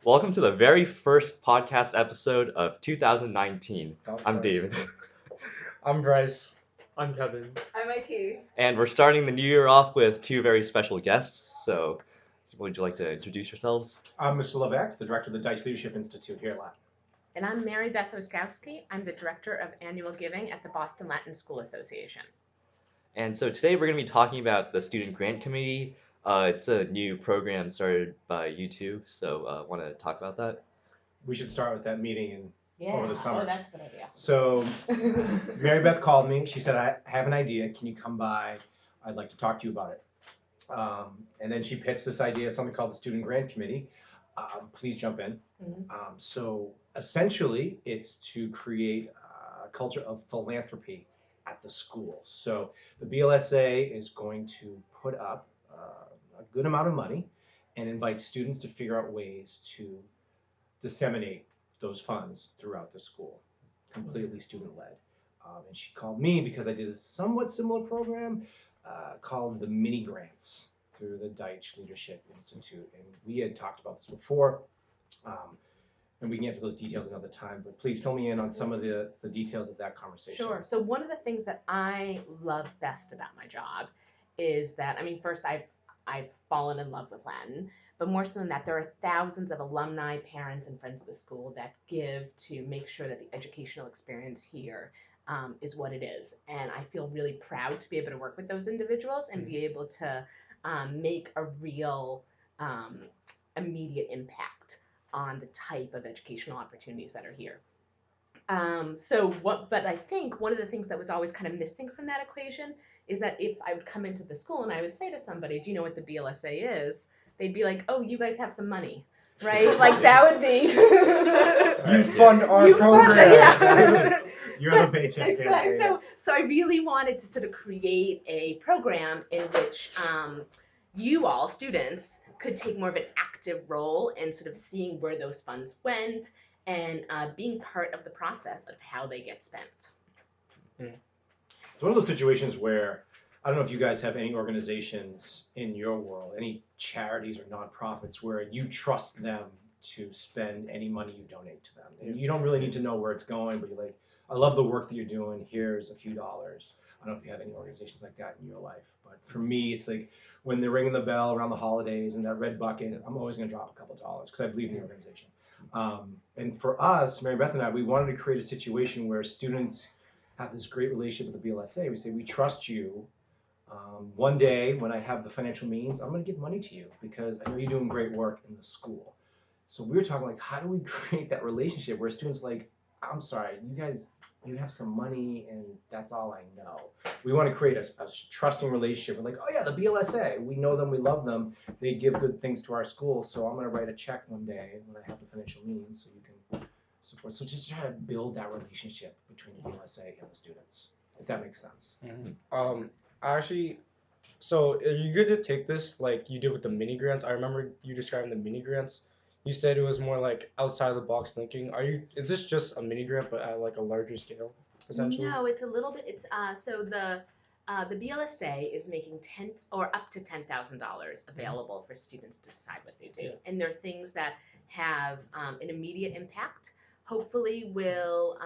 Welcome to the very first podcast episode of 2019. I'm David. I'm Bryce. I'm Kevin. I'm Mikey. And we're starting the new year off with two very special guests. So, would you like to introduce yourselves? I'm Mr. Levesque, the director of the Dice Leadership Institute here at Latin. And I'm Mary Beth Oskowski. I'm the director of annual giving at the Boston Latin School Association. And so today we're going to be talking about the Student Grant Committee. It's a new program started by you two, so want to talk about that? We should start with that meeting over the summer. Oh, that's a good idea. So Mary Beth called me. She said, I have an idea. Can you come by? I'd like to talk to you about it. And then she pitched this idea of something called the Student Grant Committee. Please jump in. So essentially, it's to create a culture of philanthropy at the school. So the BLSA is going to put up a good amount of money and invite students to figure out ways to disseminate those funds throughout the school, completely student-led. And she called me because I did a somewhat similar program called the Mini Grants through the Dice Leadership Institute. And we had talked about this before, and we can get to those details another time, but please fill me in on some of the details of that conversation. Sure. So one of the things that I love best about my job is that, first I've fallen in love with Latin, but more so than that, there are thousands of alumni, parents, and friends of the school that give to make sure that the educational experience here is what it is. And I feel really proud to be able to work with those individuals and be able to make a real immediate impact on the type of educational opportunities that are here. But I think one of the things that was always kind of missing from that equation is that if I would come into the school and I would say to somebody, do you know what the BLSA is? They'd be like, oh, you guys have some money, right? Like that would be. You fund our program. Yeah. You have a paycheck. Exactly. So I really wanted to sort of create a program in which you all, students, could take more of an active role in sort of seeing where those funds went and being part of the process of how they get spent. It's one of those situations where, I don't know if you guys have any organizations in your world, any charities or nonprofits where you trust them to spend any money you donate to them. And you don't really need to know where it's going, but you're like, I love the work that you're doing. Here's a few dollars. I don't know if you have any organizations like that in your life, but for me, it's like when they're ringing the bell around the holidays and that red bucket, I'm always going to drop a couple dollars because I believe in the organization. And for us, Mary Beth and I, we wanted to create a situation where students have this great relationship with the BLSA. We say, we trust you. One day when I have the financial means, I'm going to give money to you because I know you're doing great work in the school. So we were talking like, how do we create that relationship where students like, I'm sorry, you guys, you have some money and that's all I know. We want to create a trusting relationship. We're like, oh yeah, the BLSA, we know them, we love them. They give good things to our school. So I'm going to write a check one day when I have the financial means so you can support. So just try to build that relationship between the BLSA and the students, if that makes sense. Actually, so are you good to take this like you did with the mini grants? I remember you describing the mini grants. You said it was more like outside of the box thinking. Is this just a mini grant but at like a larger scale, essentially? No, it's a little bit. It's so the BLSA is making up to $10,000 available for students to decide what they do, and they're things that have an immediate impact. Hopefully, will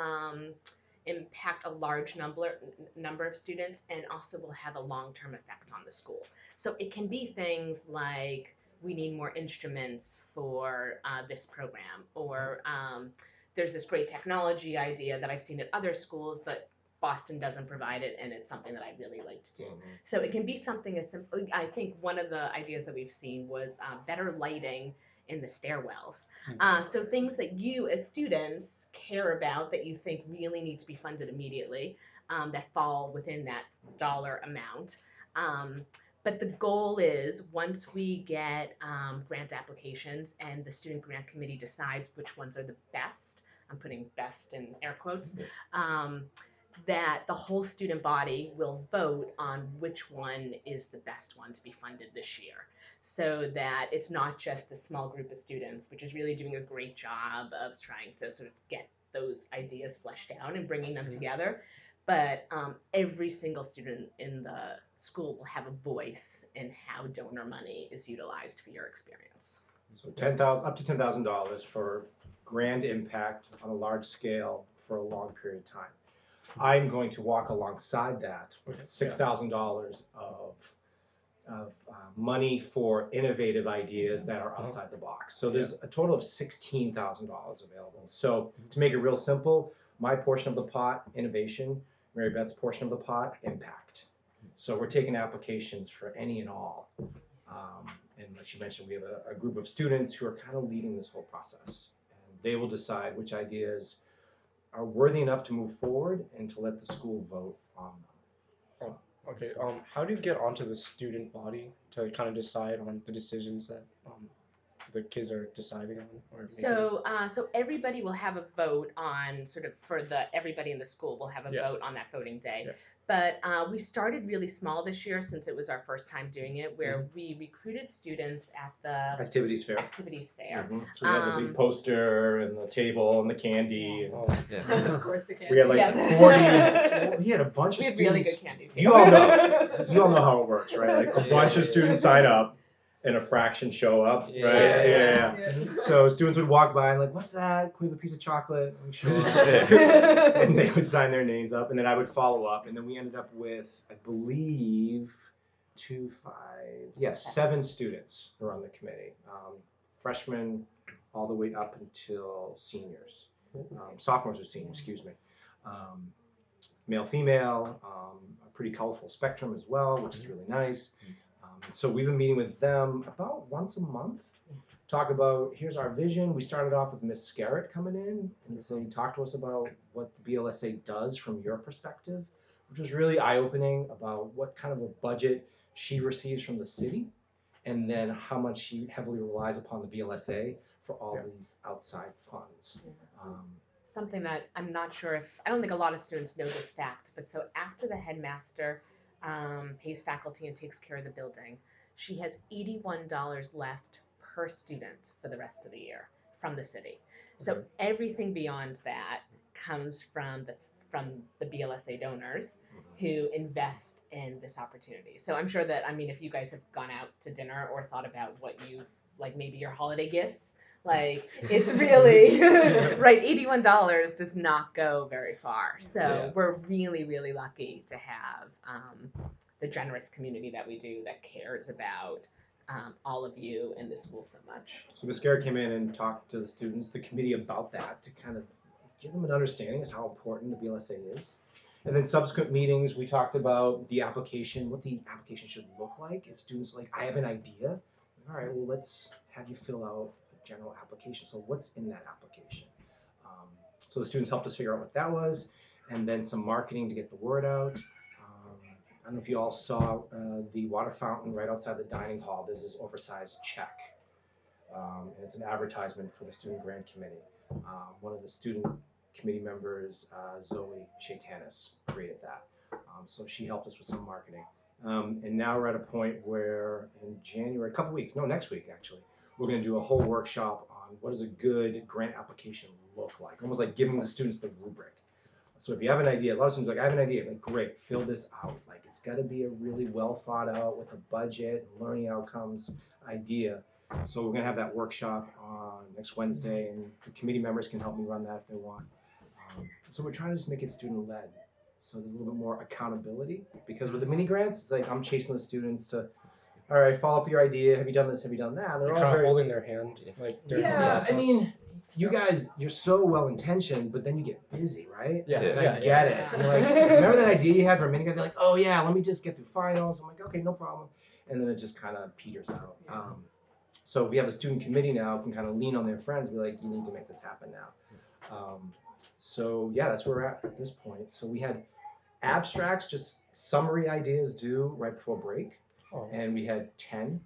impact a large number of students, and also will have a long-term effect on the school. So it can be things like, we need more instruments for this program, or there's this great technology idea that I've seen at other schools, but Boston doesn't provide it, and it's something that I'd really like to do. So it can be something as simple. I think one of the ideas that we've seen was better lighting in the stairwells. So things that you as students care about that you think really need to be funded immediately, that fall within that dollar amount. But the goal is, once we get grant applications and the Student Grant Committee decides which ones are the best, I'm putting best in air quotes, that the whole student body will vote on which one is the best one to be funded this year. So that it's not just the small group of students, which is really doing a great job of trying to sort of get those ideas fleshed out and bringing them together. But every single student in the school will have a voice in how donor money is utilized for your experience. So 10,000 up to $10,000 for grand impact on a large scale for a long period of time. I'm going to walk alongside that with $6,000 of money for innovative ideas that are outside the box. So there's a total of $16,000 available. So to make it real simple, my portion of the pot, innovation, Mary Beth's portion of the pot, impact. So we're taking applications for any and all. And like you mentioned, we have a group of students who are kind of leading this whole process. And they will decide which ideas are worthy enough to move forward and to let the school vote on them. Okay. How do you get onto the student body to kind of decide on the decisions that the kids are deciding on or making? So everybody will have a vote on everybody in the school will have a vote on that voting day. Yeah. But we started really small this year since it was our first time doing it, where we recruited students at the Activities fair. fair. So we had the big poster and the table and the candy. And Of course, the candy. we had like 40. We had a bunch of We had students. really good candy too. You all know how it works, right? Like a bunch of students sign up and a fraction show up, right? Yeah. So students would walk by and like, what's that? Can we have a piece of chocolate? And, sure. And they would sign their names up, and then I would follow up, and then we ended up with, I believe, 7 students who are on the committee, freshmen all the way up until seniors, sophomores or seniors, excuse me. Male, female, a pretty colorful spectrum as well, which is really nice. So we've been meeting with them about once a month, talk about, here's our vision. We started off with Ms. Scarrett coming in and saying, talk to us about what the BLSA does from your perspective, which was really eye-opening about what kind of a budget she receives from the city, and then how much she heavily relies upon the BLSA for all these outside funds. Something that I'm not sure if, I don't think a lot of students know this fact, but so after the headmaster pays faculty and takes care of the building, she has $81 left per student for the rest of the year from the city. So everything beyond that comes from the BLSA donors who invest in this opportunity. So I'm sure that, if you guys have gone out to dinner or thought about what you've, like maybe your holiday gifts, like it's really, right, $81 does not go very far. So we're really, really lucky to have the generous community that we do that cares about all of you and the school so much. So Ms. Garrett came in and talked to the students, the committee, about that to kind of give them an understanding of how important the BLSA is. And then subsequent meetings, we talked about the application, what the application should look like. If students are like, I have an idea, all right, well, let's have you fill out a general application. So what's in that application? So the students helped us figure out what that was, and then some marketing to get the word out. I don't know if you all saw the water fountain right outside the dining hall. There's this oversized check, and it's an advertisement for the student grant committee. One of the student committee members, Zoe Shaitanis, created that. So she helped us with some marketing. And now we're at a point where in January, next week actually, we're going to do a whole workshop on what does a good grant application look like, almost like giving the students the rubric. So if you have an idea, a lot of students are like, I have an idea, like great, fill this out. Like it's got to be a really well thought out with a budget, learning outcomes idea. So we're going to have that workshop on next Wednesday, and the committee members can help me run that if they want. So we're trying to just make it student-led. So there's a little bit more accountability, because with the mini grants, it's like I'm chasing the students to, all right, follow up your idea. Have you done this? Have you done that? And they're You're all kind of very, holding their hand, like during the process. you guys, you're so well-intentioned, but then you get busy, right? Yeah. And I get it. And you're like, remember that idea you had for a mini grant? They're like, oh yeah, let me just get through finals. I'm like, okay, no problem. And then it just kind of peters out. So if we have a student committee now, can kind of lean on their friends and be like, you need to make this happen now. So yeah, that's where we're at this point. So we had abstracts, just summary ideas due right before break. And we had 10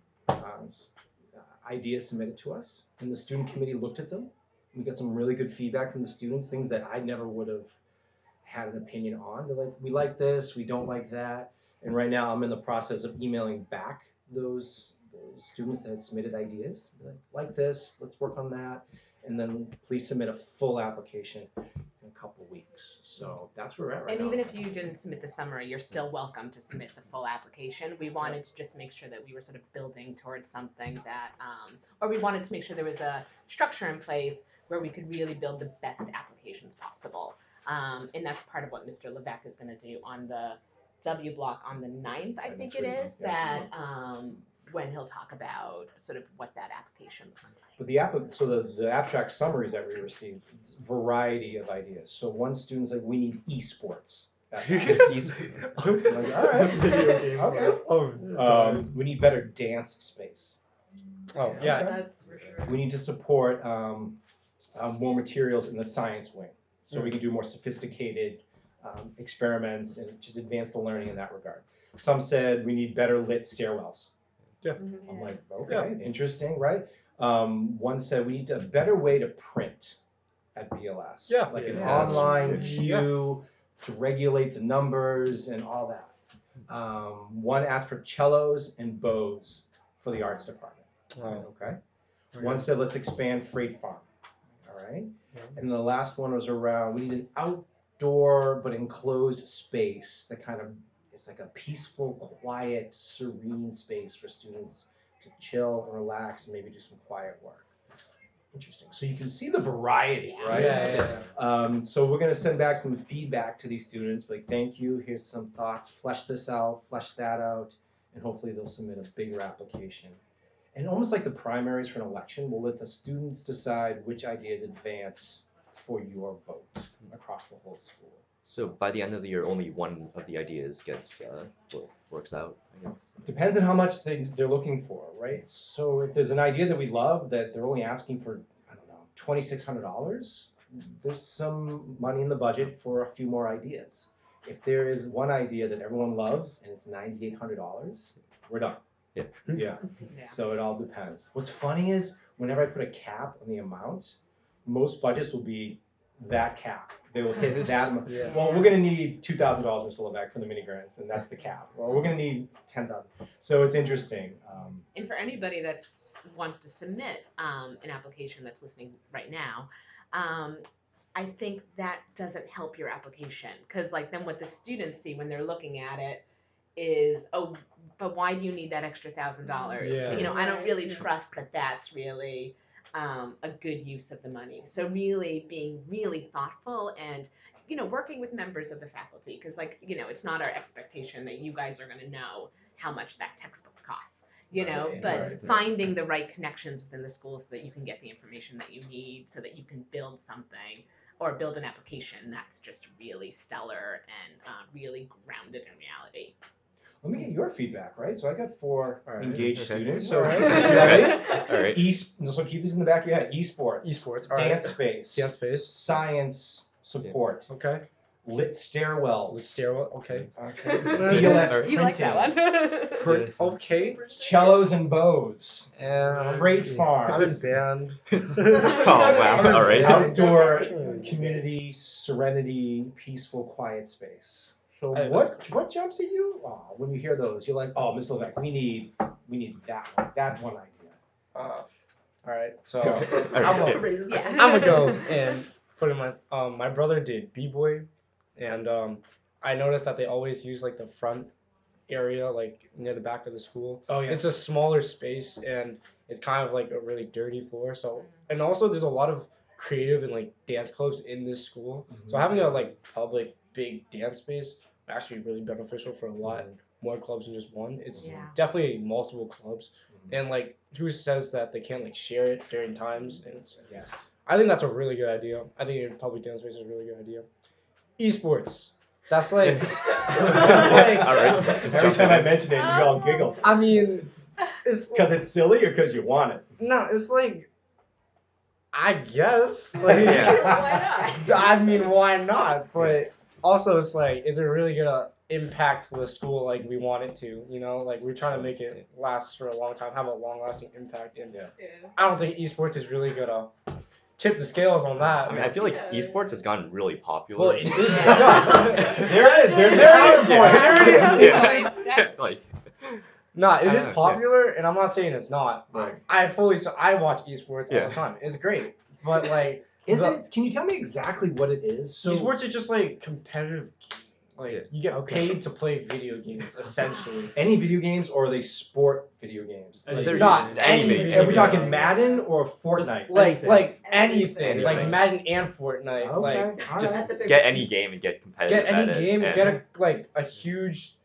ideas submitted to us, and the student committee looked at them. We got some really good feedback from the students, things that I never would have had an opinion on. They're like, we like this, we don't like that. And right now I'm in the process of emailing back those students that had submitted ideas. Like this, let's work on that. And then please submit a full application in a couple weeks. weeks. So that's where we're at right And now. even if you didn't submit the summary, you're still welcome to submit the full application. We wanted to just make sure that we were sort of building towards something that, or we wanted to make sure there was a structure in place where we could really build the best applications possible. And that's part of what Mr. Levesque is going to do on the W block on the 9th, I think it is, that when he'll talk about sort of what that application looks like. But the abstract summaries that we received, variety of ideas. So one student's like, we need esports. Like, all right. Video game. Okay. Oh, We need better dance space. oh yeah. That's for sure. We need to support more materials in the science wing, so we can do more sophisticated experiments and just advance the learning in that regard. Some said we need better lit stairwells. I'm like, okay, interesting, right? One said we need a better way to print at BLS. Yeah. Like an Yeah, that's online good. queue to regulate the numbers and all that. One asked for cellos and bows for the arts department. Oh, Okay. One said let's expand freight farm. All right. And the last one was around we need an outdoor but enclosed space that kind of it's like a peaceful, quiet, serene space for students to chill and relax and maybe do some quiet work. Interesting. So you can see the variety, right? Yeah. So we're gonna send back some feedback to these students, like thank you, here's some thoughts, flesh this out, flesh that out, and hopefully they'll submit a bigger application. And almost like the primaries for an election, we'll let the students decide which ideas advance for your vote across the whole school. So by the end of the year, only one of the ideas works out, I guess. Depends on how much they're looking for, right? So if there's an idea that we love that they're only asking for, I don't know, $2,600, there's some money in the budget for a few more ideas. If there is one idea that everyone loves and it's $9,800, we're done. Yeah. Yeah. So it all depends. What's funny is whenever I put a cap on the amount, most budgets will be that cap. They will hit that amount. Yeah. Well, we're gonna need $2,000, Mr. Levesque, for the mini grants, and that's the cap. Or we're gonna need $10,000. So it's interesting. And for anybody that wants to submit an application that's listening right now, I think that doesn't help your application because like then what the students see when they're looking at it is, oh, but why do you need that extra $1,000? Yeah. You know, I don't really trust that that's really a good use of the money. So really being really thoughtful and, you know, working with members of the faculty because like, you know, it's not our expectation that you guys are going to know how much that textbook costs. You know, but finding the right connections within the school so that you can get the information that you need so that you can build something or build an application that's just really stellar and really grounded in reality. Let me get your feedback, right? So I got 4 Alright. engaged Okay. students. So Alright. All right. so keep this in the back of your head. Esports. Esports. All right. Dance space. Dance space. Science support. Okay. Lit stairwells. With stairwell. Okay. Okay. BLS You like that printing. one? Good. Okay. Cellos and bows. And Freight farm. I'm in band. Oh wow! All right. Outdoor community, serenity, peaceful, quiet space. So Hey, what jumps at you? Oh, when you hear those, you're like, oh, Mr. Levesque, we need that one idea. All right. So All right. Raises Yeah. hand. I'm gonna go and put in my brother did b-boy, and I noticed that they always use like the front area like near the back of the school. Oh yeah. It's a smaller space and it's kind of like a really dirty floor. So and also there's a lot of creative and like dance clubs in this school. So having a like public big dance space would actually be really beneficial for a lot more clubs than just one. It's Yeah. definitely multiple clubs. And like who says that they can't like share it during times and it's Yes. I think that's a really good idea. I think a public dance space is a really good idea. Esports. That's like that's like All right. Every time I mention it, you all giggle. I mean it's Because it's silly or because you want it? no, it's like I guess. Like Yeah. Why not? I mean why not? But also it's like is it really gonna impact the school like we want it to, you know? Like we're trying to make it last for a long time, have a long lasting impact and Yeah. I don't think esports is really gonna tip the scales on that. I mean, I feel like Yeah. esports has gotten really popular. Well, it is. There it is. There There it is. it is. Yeah. That's Like, No, it I is don't know, popular, and I'm not saying it's not. Right. I watch esports all Yeah. the time. It's great, but like Is The- it? Can you tell me exactly what it is? So Esports is just like competitive gaming. Like Yeah. you get Okay. paid to play video games, essentially. any video games, or are they sport video games? Any Like, They're video not game. any video video are we talking games. Madden or Fortnite? Like Anything. anything, like Anything. Madden and Fortnite. Okay, Like all Just right. get any game and get competitive get any at it. game, and- get a huge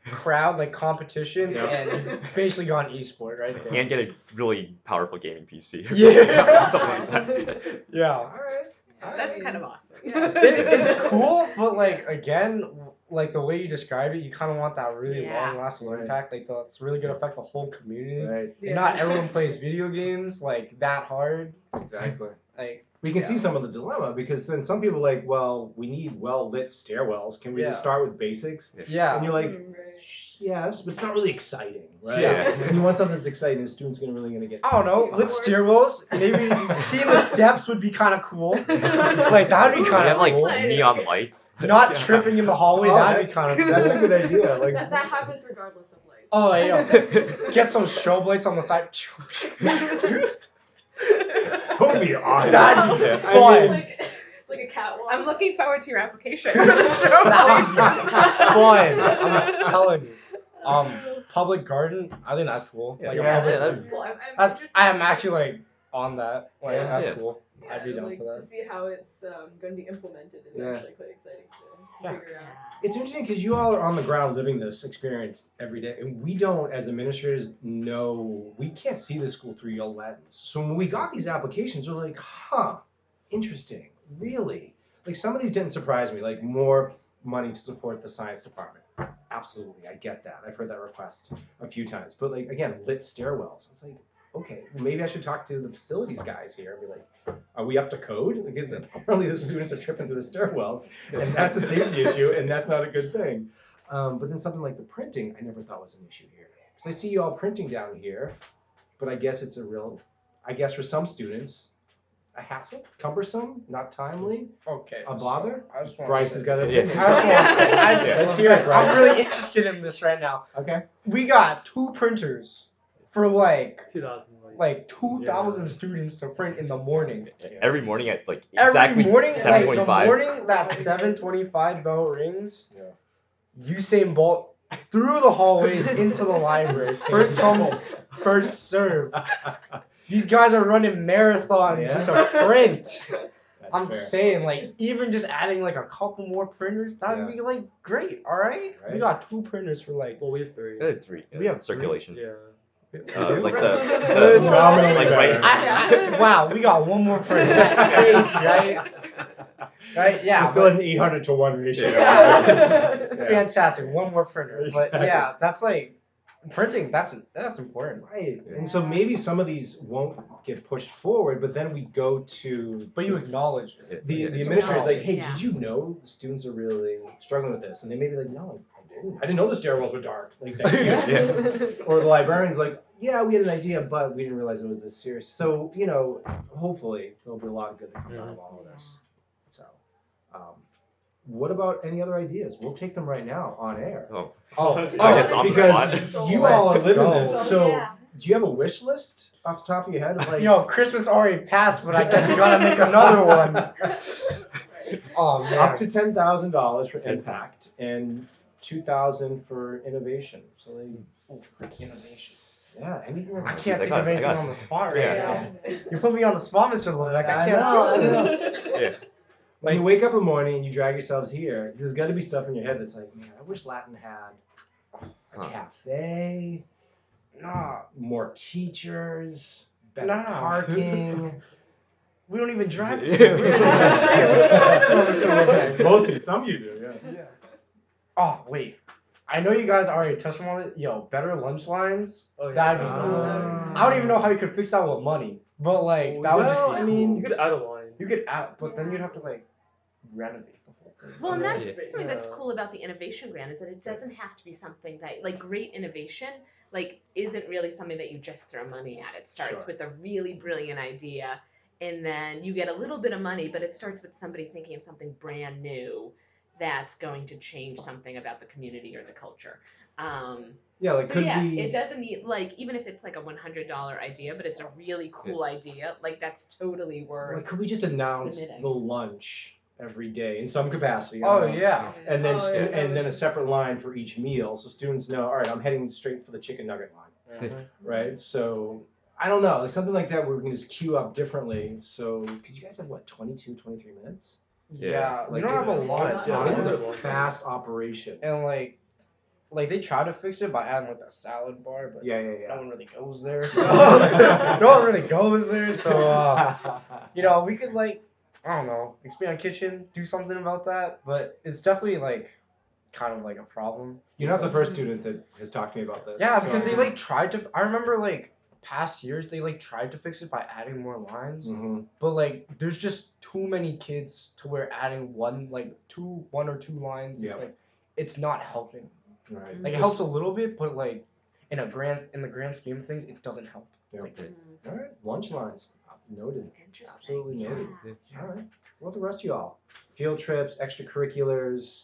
crowd, like competition, Yeah. and you basically got an esport right there. and get a really powerful gaming PC. or Yeah. something like that. Yeah. All right. That's kind of awesome. It's cool, but like again, like the way you described it, you kind of want that really Yeah. long-lasting Right. impact. Like it's really gonna affect the whole community. Right. And not everyone plays video games like that hard. Exactly. Like We can Yeah. see some of the dilemma because then some people are like, well, we need well lit stairwells. Can we Yeah. just start with basics? yeah. And you're like, yes, but it's not really exciting, right? Yeah. And you want something that's exciting, the student's really gonna get. I don't know. Lit stairwells. Maybe seeing the steps would be kind of cool. Like that'd be We kind have of like cool. neon lights. Not tripping in the hallway. Oh, That'd be kind of cool. That's a good idea. Like, That happens regardless of lights. Oh yeah. Get some strobe lights on the side. that would be awesome. That'd be I fun. mean, It's like a catwalk. I'm looking forward to your application. That would be fun. I'm telling you. Public garden. I think that's cool. Like a Yeah, public- that's- Cool. I'm interested I am actually like on that. Like Yeah. that's Yeah. cool. yeah, I'd be down like, for that. to see how it's going to be implemented is Yeah. actually quite exciting to Yeah. figure out. it's interesting because you all are on the ground living this experience every day, and we don't, as administrators, know. We can't see the school through your lens. So when we got these applications, we're like, huh, interesting, really. Like some of these didn't surprise me. Like more money to support the science department. Absolutely, I get that. I've heard that request a few times. But like again, lit stairwells. It's like, okay, well, maybe I should talk to the facilities guys here and be like, are we up to code? Because apparently the students are tripping through the stairwells, and that's a safety issue, and that's not a good thing. But then something like the printing, I never thought was an issue here. Because I see you all printing down here, but I guess it's I guess for some students, a hassle, cumbersome, not timely, Okay. a bother. So I just want Bryce to has say, got an Yeah. opinion. I just want to say. I just, Let's hear it, Bryce. I'm really interested in this right now. Okay. We got 2 printers for like 2000. 2,000 students to print in the morning. Every morning at like Every exactly morning, like the 7:25. morning that 7:25 bell rings, Yeah. Usain Bolt through the hallways into the library. First come, first serve. These guys are running marathons Yeah. to print. That's I'm fair. saying, like, even just adding like a couple more printers, that'd Yeah. be like great. All right, Right. we got 2 printers for like. Well, we have 3. 3. We have three? circulation. Yeah. Like It's phenomenal. like right. Wow, we got 1 more printer. That's crazy, right? Right? Yeah. We're still but- at an 800 to 1 ratio. Yeah. Yeah. Fantastic. 1 more printer. But Exactly. yeah, that's like printing. That's important. Right. And so maybe some of these won't get pushed forward, but then we go to But you acknowledge it. the It's administrator's like, acknowledged. hey, Yeah. did you know the students are really struggling with this? And they may be like, no, I didn't. I didn't know the stairwells were dark. Like that. Or the librarian's like, yeah, we had an idea, but we didn't realize it was this serious. So, hopefully there'll be a lot of good that comes out of all of this. So, what about any other ideas? We'll take them right now on air. Oh, Oh, I guess on the because spot. you all are Let's living go. this. So, Yeah. do you have a wish list off the top of your head? Of like, Yo, Christmas already passed, but I guess you gotta make another one. Oh man. up to $10,000 for 10,000. impact and $2,000 for innovation. So, Innovation. yeah, anything I that's can't think of anything on the spot right Yeah. now. You put me on the spot, Mr. Levesque. I I can't know, do I this. know. Yeah. When you wake up in the morning and you drag yourselves here, there's got to be stuff in your head that's like, man, I wish Latin had a Huh. cafe, Nah, more teachers, better Nah. parking. we don't even drive. Yeah. to school. Mostly, some you do, yeah. Yeah. Oh wait, I know you guys already touched on it. Yo, better lunch lines. Oh, That'd be Ah. cool. I don't even know how you could fix that with money, but like that would just Well, be I cool. mean, You could add a line. You could add, but then you'd have to like renovate the whole thing. Well, and that's Yeah. something that's Yeah. cool about the innovation grant is that it doesn't have to be something that like great innovation like isn't really something that you just throw money at. It starts Sure. with a really brilliant idea and then you get a little bit of money, but it starts with somebody thinking of something brand new that's going to change something about the community or the culture. Yeah, like So could yeah, we? it doesn't need like even if it's like a $100 idea, but it's a really cool idea. Like that's totally worth. Like, could we just announce submitting. the lunch every day in some capacity? I Oh don't know. yeah. And then Oh, yeah, that and then a would- separate line for each meal, so students know. All right, I'm heading straight for the chicken nugget line, right? So I don't know, like something like that where we can just queue up differently. So could you guys have what 22, 23 minutes? Yeah, we Like, don't have a lot of Yeah, It is time. a fast operation. And like they try to fix it by adding like a salad bar, but Yeah, no yeah, one really goes there. So yeah. no one really goes there. So you know, we could like I don't know, expand our kitchen, do something about that. But it's definitely like kind of like a problem. You're not the because- first student that has talked to me about this. Yeah, because so- they like tried to. I remember like past years they like tried to fix it by adding more lines, Mhm. but like there's just too many kids to where adding one or two lines. Yeah. It's like it's not helping. Right. Like it helps a little bit, but like in the grand scheme of things, it doesn't help. Yeah. Like, All right, lunch lines. Noted. Interesting. Absolutely noted. Yeah. All right. What about the rest of y'all? Field trips, extracurriculars,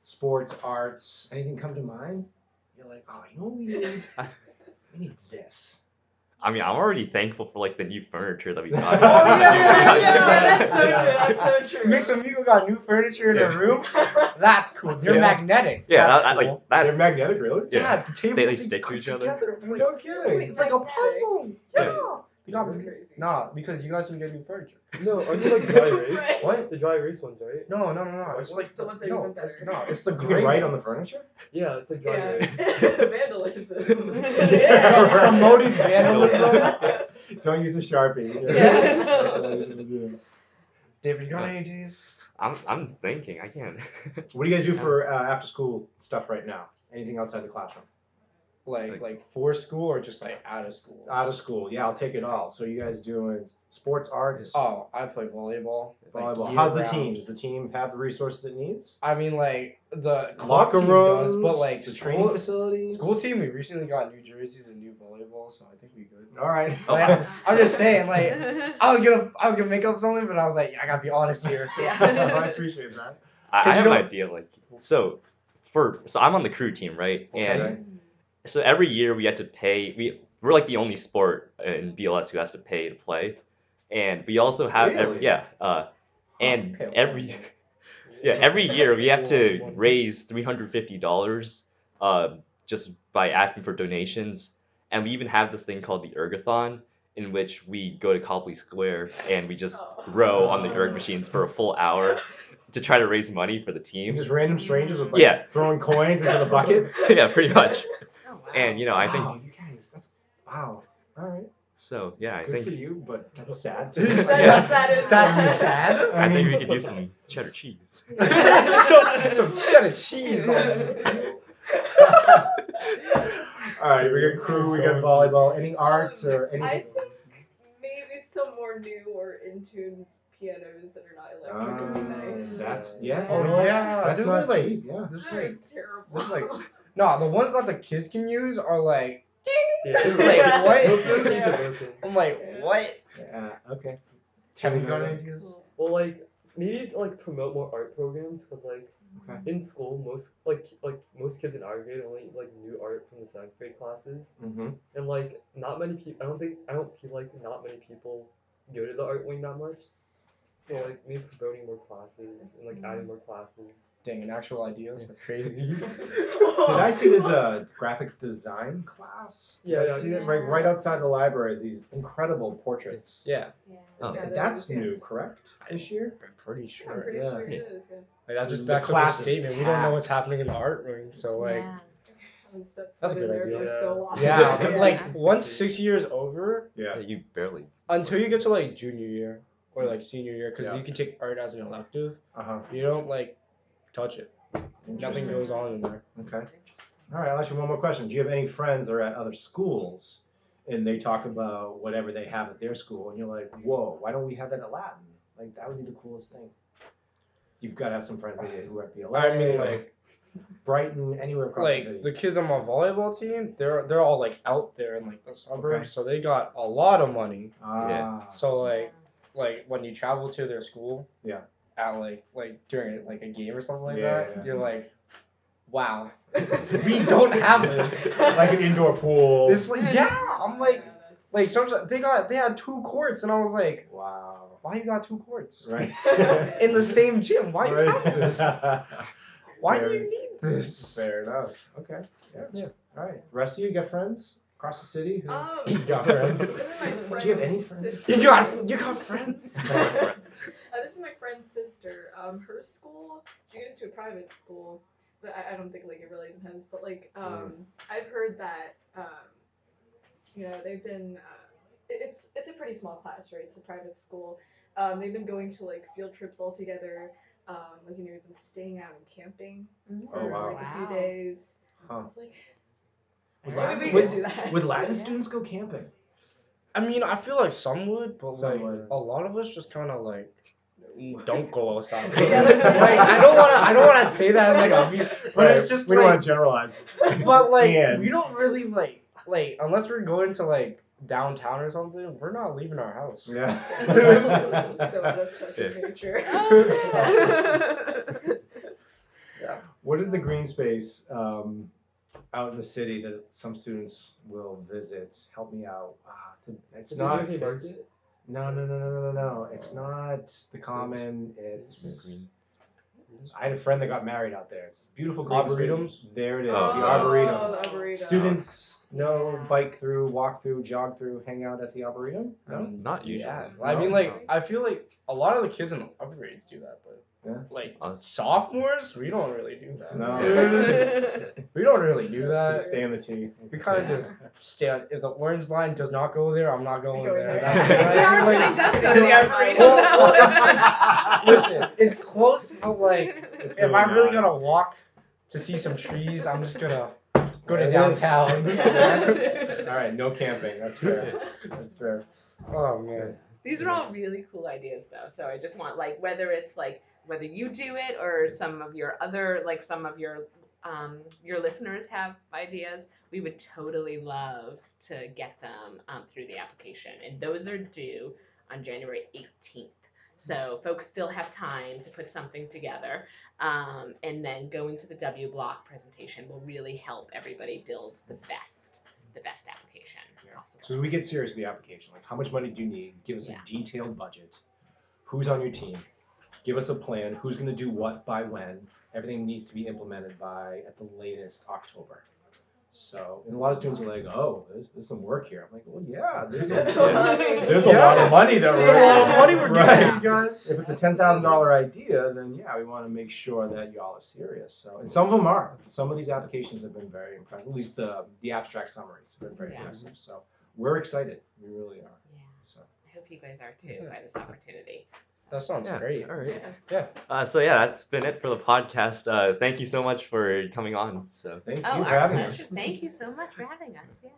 sports, arts. Anything come to mind? You're like, oh, you know what we need? We need this. I mean, I'm already thankful for like the new furniture that we got. Oh, yeah, That's so true. That's so true. Mix Amigo got new furniture in Yeah. their room. That's cool. They're Yeah. magnetic. Yeah, That's that, cool. like that's They're magnetic, really? Yeah. The tables They stick to click each other. together. I'm like, No kidding. it's like a Magnetic. puzzle. Yeah. Yeah. You got That's me. crazy. Nah, because you guys didn't get new furniture. No, aren't you like dry erase? Right. What? The dry erase ones, right? No. It's like The ones that are no, even better. it's the You gray can write on the ones. furniture? Yeah, it's like dry Yeah. erase. Vandalism. Yeah. Promoting vandalism. Don't use a Sharpie. Yeah. David, you got any ideas? I'm thinking I can't. What do you guys do for after school stuff right now? Anything outside the classroom? Like for school or just like out of school? Out of school, yeah, I'll take it all. So you guys doing sports, arts, Oh, I play volleyball. like, volleyball. year How's the round. team? Does the team have the resources it needs? I mean, like the club Locker team rooms, does, but like the training school, facilities. school team, we recently got new jerseys and new volleyball, so I think we good. All right. Like, I'm just saying, like I was gonna make up something, but I was like, I gotta be honest here. I appreciate that. I 'Cause have you an don't- idea like so I'm on the crew team, right? And Okay. so every year we had to pay. We're like the only sport in BLS who has to pay to play, and we also have Really? and Pay a every lot. every year we have to raise $350 just by asking for donations, and we even have this thing called the ergathon, in which we go to Copley Square and we just row on the erg machines for a full hour to try to raise money for the team. Just random strangers with like Yeah. throwing coins into the bucket. Yeah, pretty much. Oh, wow. And I Wow, think you guys, that's wow. All right, so. Yeah, I good think for you, but that's sad. That's, That is that's sad. sad. I think we could use some cheddar cheese. Some cheddar cheese on it. All right, we got crew, we got volleyball. Any arts or I anything? think maybe some more new or in tune pianos that are not electric would be nice. That's yeah. Oh, you know what? yeah, That's they're not like- cheap. Yeah. There's They're like, terrible. there's like, no, the ones that the kids can use are like, Yeah. It's like, what? Those things Yeah. are broken. I'm like, Yeah. what? Yeah. Okay. Have you got any ideas? Well, like maybe like promote more art programs, cause like Okay. in school most most kids in our grade only like knew art from the 7th grade classes, Mm-hmm. and like not many people. I don't feel like not many people go to the art wing that much. So like maybe promoting more classes and like adding more classes. Dang, an actual idea? That's crazy. Did I see there's a graphic design class? Did Yeah, I yeah. see that right outside the library? These incredible portraits. Yeah, Oh. Yeah, That's yeah. new, correct? This year? I'm pretty I'm sure. pretty Yeah. sure it is. Yeah. Like, that just The backs up class the is statement. We don't know what's packed. happening in the art room, so like, Yeah. Haven't stepped That's a foot in good there idea. for Yeah. so long. yeah, Yeah. like once 6 years over, Yeah. You barely. until you get to like junior year or like senior year, because Yeah. you can take art as an elective, Uh huh. you don't like touch it. Nothing goes on in there. Okay. All right. I'll ask you one more question. Do you have any friends that are at other schools, and they talk about whatever they have at their school, and you're like, whoa, why don't we have that at Latin? Like that would be the coolest thing. You've got to have some friends maybe who are at BLS. I mean, like, Brighton, anywhere across the city. like the kids on my volleyball team, they're all like out there in like the suburbs, Okay. so they got a lot of money. Ah. So like when you travel to their school, Yeah. at like during like a game or something like Yeah, that, yeah. you're like, wow, we don't have this. Like an indoor pool. It's like, yeah, I'm like, that's- like sometimes they had 2 courts, and I was like, Wow. why you got 2 courts Right. in the same gym? Why you have this? Why do Fair- you need this? Fair enough. Okay. Yeah. Yeah. All right. Rest of you got friends across the city? Who- You got friends. This is my friend's Do you have any friends? sister. You got friends. This is my friend's sister. Her school, she goes to a private school, but I don't think like it really depends. But like, I've heard that, they've been. It's a pretty small class, right? It's a private school. They've been going to like field trips all together. Like even staying out and camping for Oh, wow. like a few Wow. days. Huh. I was like, Would maybe Latin- we would- could do that. Would Latin Yeah. students go camping? I mean, I feel like some would, but Some like would. a lot of us just kind of like don't go outside. Yeah, like that's- I don't wanna say that in like a weird, but it's just we don't like, want to generalize. but like And- we don't really like unless we're going to like downtown or something, we're not leaving our house. Yeah. So out of touch with nature. Yeah. What is the green space out in the city that some students will visit? Help me out. It's Is it not. Unity Market? No. It's not the common. It's. Green. I had a friend that got married out there. It's beautiful green Arboretums? space. There it is. Oh. The arboretum. The arboretum. Students bike through, walk through, jog through, hang out at the arboretum. No. Not usually. Yeah, I mean, like I feel like a lot of the kids in the upgrades do that, but Yeah. like Us. sophomores, we don't really do that. No. We don't really do So that. stay on the tee. We kind of just stay on, if the orange line does not go there, I'm not going Going there. there. That's it. The orange Like, line does go to the arboretum. Well, though. listen, it's close, but like It's if I'm really not. gonna walk to see some trees, I'm just gonna go There to it downtown. All right, no camping. That's fair. That's fair. Oh man. These are all really cool ideas though. So I just want like whether it's like whether you do it or some of your your listeners have ideas, we would totally love to get them through the application. And those are due on January 18th. So folks still have time to put something together. And then going to the W block presentation will really help everybody build the best application possible. So as we get serious with the application, like how much money do you need? Give us Yeah. a detailed budget. Who's on your team? Give us a plan. Who's going to do what by when? Everything needs to be implemented by at the latest October. So, and a lot of students are like, "Oh, there's some work here." I'm like, "Well, yeah, there's a lot of money that There's we're a lot of money we're Right. giving you guys. If it's a $10,000 idea, then yeah, we want to make sure that y'all are serious. So, and some of them are. Some of these applications have been very impressive. At least the abstract summaries have been very Yeah. impressive. So, we're excited. We really are. Yeah. So, I hope you guys are too by this opportunity. That sounds great. All right. Yeah. So yeah, that's been it for the podcast. Thank you so much for coming on. So. thank you Oh, for our having pleasure. us. Thank you so much for having us. Yeah.